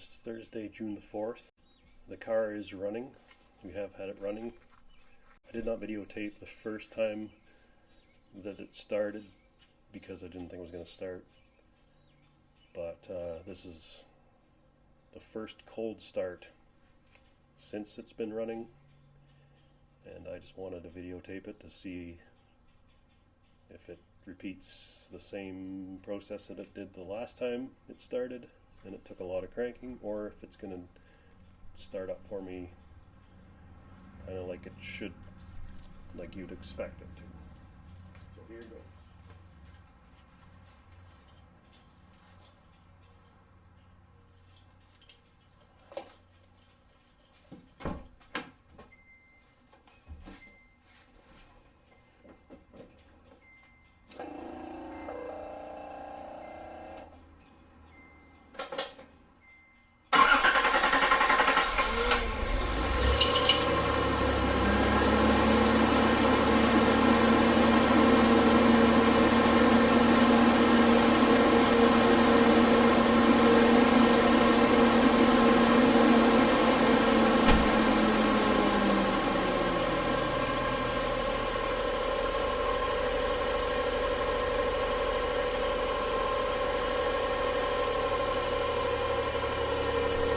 is Thursday, June the 4th. The car is running. We have had it running. I did not videotape the first time that it started because I didn't think it was going to start. But this is the first cold start since it's been running, and I just wanted to videotape it to see if it repeats the same process that it did the last time it started and it took a lot of cranking, or if it's going to start up for me kind of like it should, like you'd expect it to. So here goes.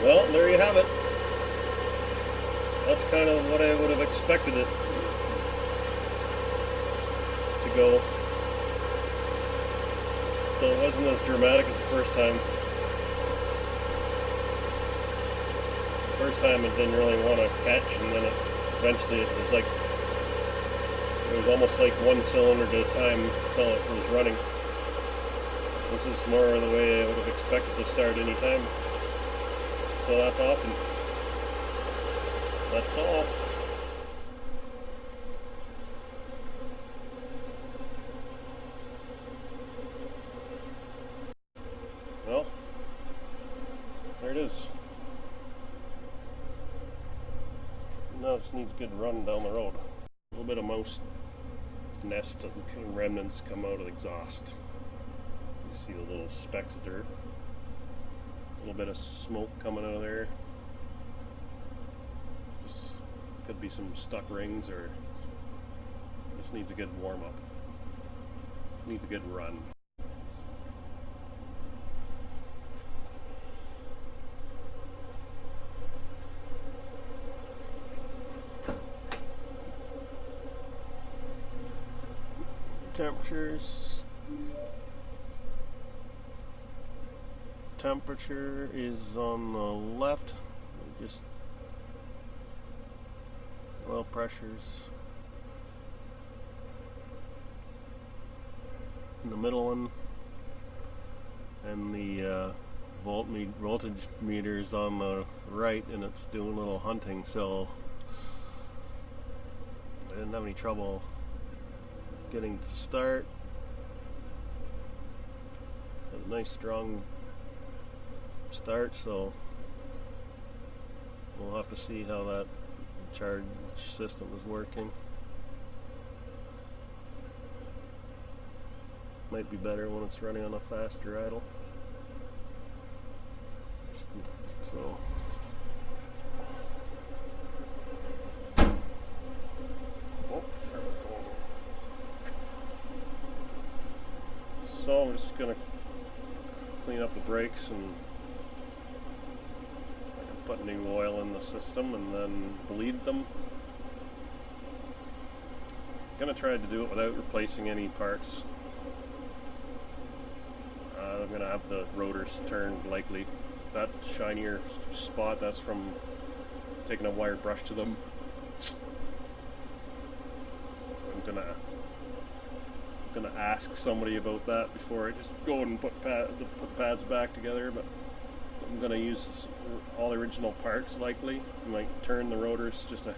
Well, there you have it. That's kind of what I would have expected it to go. So it wasn't as dramatic as the first time. The first time it didn't really want to catch, and then eventually it was almost like one cylinder at a time until it was running. This is more the way I would have expected to start any time. So that's awesome. That's all. Well, there it is. Now it just needs a good run down the road. A little bit of mouse nest and remnants come out of the exhaust. You see the little specks of dirt. A little bit of smoke coming out of there. Just could be some stuck rings, or just needs a good warm up. Needs a good run. Temperature is on the left, just oil pressures in the middle one, and the voltage meter is on the right, and it's doing a little hunting, so I didn't have any trouble getting to start. Got a nice strong start, so we'll have to see how that charge system is working. Might be better when it's running on a faster idle. So I'm just gonna clean up the brakes and put new oil in the system and then bleed them. I'm gonna try to do it without replacing any parts. I'm gonna have the rotors turned likely. That shinier spot, that's from taking a wire brush to them. I'm gonna ask somebody about that before I just go and put the pads back together, but I'm going to use all the original parts likely. I might turn the rotors just to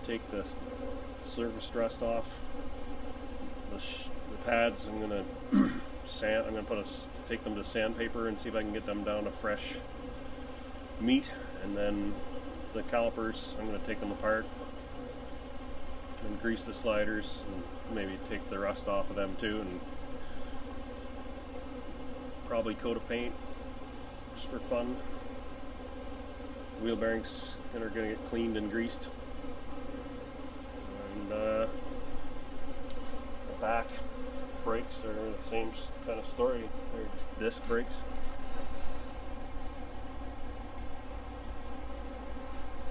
take the surface rust off. The pads I'm going to take them to sandpaper and see if I can get them down to fresh meat, and then the calipers I'm going to take them apart and grease the sliders and maybe take the rust off of them too, and probably coat of paint just for fun. wheel bearings that are going to get cleaned and greased. And the back brakes are the same kind of story. They're just disc brakes.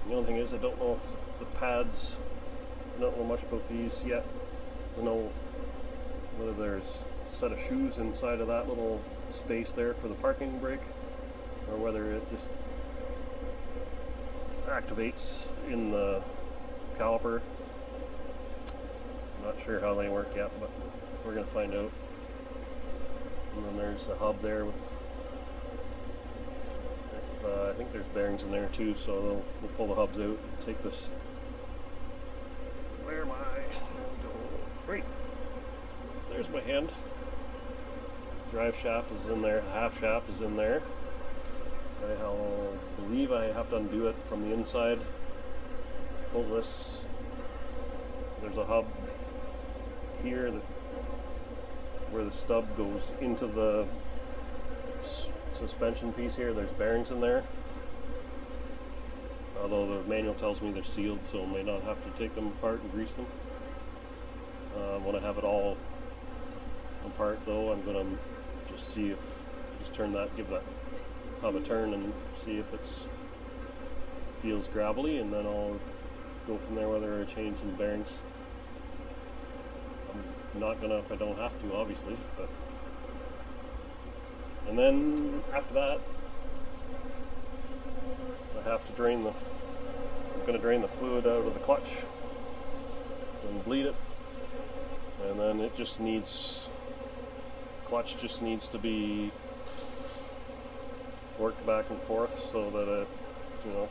The only thing is, I don't know if the pads, I don't know much about these yet to know whether there's a set of shoes inside of that little space there for the parking brake, or whether it just activates in the caliper. I'm not sure how they work yet, but we're going to find out. And then there's the hub there with, I think there's bearings in there too, so we'll pull the hubs out, take this, where am I? Great, there's my hand. Drive shaft is in there, half shaft is in there. I believe I have to undo it from the inside. Pull this, there's a hub here that where the stub goes into the suspension piece here. There's bearings in there, although the manual tells me they're sealed, so I may not have to take them apart and grease them. When I have it all apart though, I'm going to just see if, just turn that, give that hub a turn and see if it's feels gravelly, and then I'll go from there whether I change some bearings. I'm not gonna if I don't have to, obviously, but and then after that I have to drain I'm gonna drain the fluid out of the clutch and bleed it, and then it just needs, clutch just needs to be worked back and forth so that it, you know,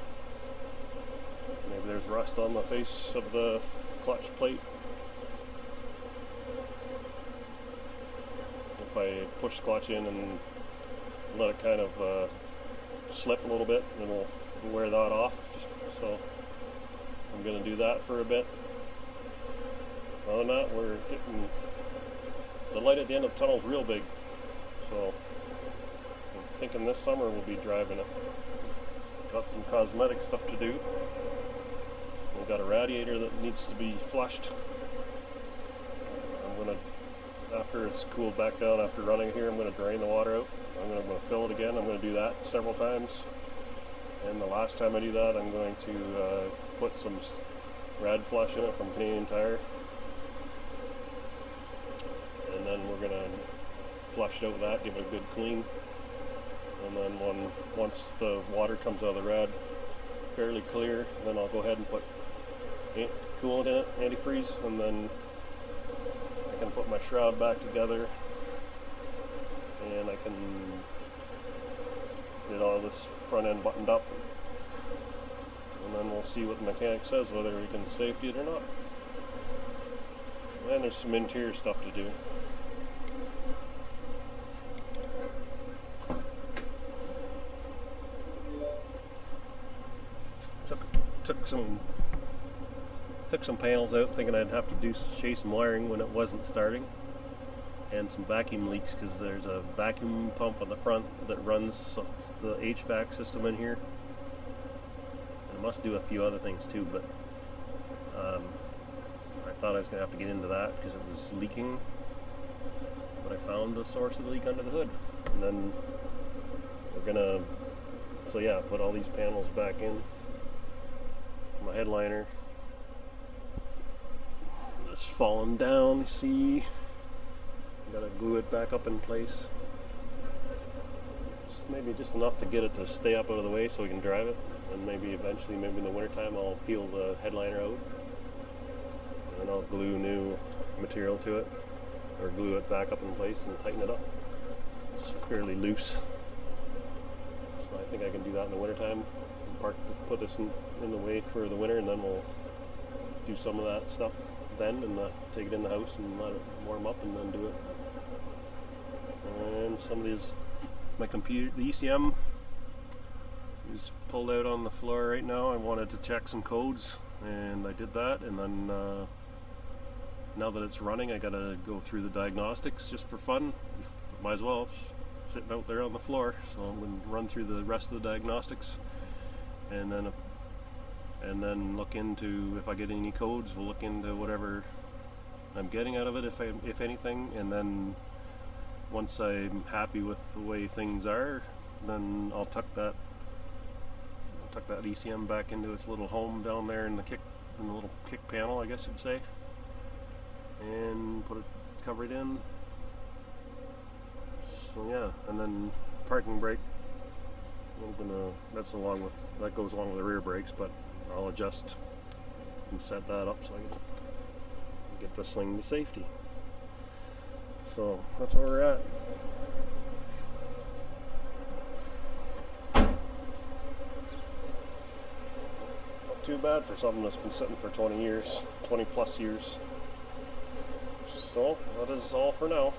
maybe there's rust on the face of the clutch plate. If I push the clutch in and let it kind of slip a little bit, it'll wear that off. So I'm going to do that for a bit. Other than that, we're getting, the light at the end of the tunnel is real big, so I'm thinking this summer we'll be driving it. Got some cosmetic stuff to do. We've got a radiator that needs to be flushed. I'm going to, after it's cooled back down after running here, I'm going to drain the water out. I'm going to fill it again. I'm going to do that several times. And the last time I do that, I'm going to put some rad flush in it from Canadian Tire. And then we're going to flush out that, give it a good clean. And then once the water comes out of the rad fairly clear, then I'll go ahead and put coolant in it, antifreeze, and then I can put my shroud back together, and I can get all this front end buttoned up, and then we'll see what the mechanic says, whether we can safety it or not. And there's some interior stuff to do. Took some panels out, thinking I'd have to chase some wiring when it wasn't starting, and some vacuum leaks because there's a vacuum pump on the front that runs the HVAC system in here, and it must do a few other things too, but I thought I was going to have to get into that because it was leaking, but I found the source of the leak under the hood. And then we're going to, put all these panels back in. My headliner is falling down, you see. Gotta glue it back up in place. Maybe just enough to get it to stay up out of the way so we can drive it, and maybe eventually, maybe in the wintertime, I'll peel the headliner out and I'll glue new material to it, or glue it back up in place and tighten it up. It's fairly loose, so I think I can do that in the wintertime. Put this in the way for the winter, and then we'll do some of that stuff then, and take it in the house and let it warm up, and then do it. And some of these, my computer, the ECM is pulled out on the floor right now. I wanted to check some codes, and I did that, and then now that it's running, I gotta go through the diagnostics just for fun. Might as well, it's sitting out there on the floor, so I'm going to run through the rest of the diagnostics and then look into, if I get any codes, we'll look into whatever I'm getting out of it, if anything, and then once I'm happy with the way things are, then I'll tuck that ECM back into its little home down there in the little kick panel, I guess you'd say, and cover it in. So yeah, and then parking brake, that goes along with the rear brakes, but I'll adjust and set that up so I can get this thing to safety. So that's where we're at. Not too bad for something that's been sitting for 20 plus years. So that is all for now.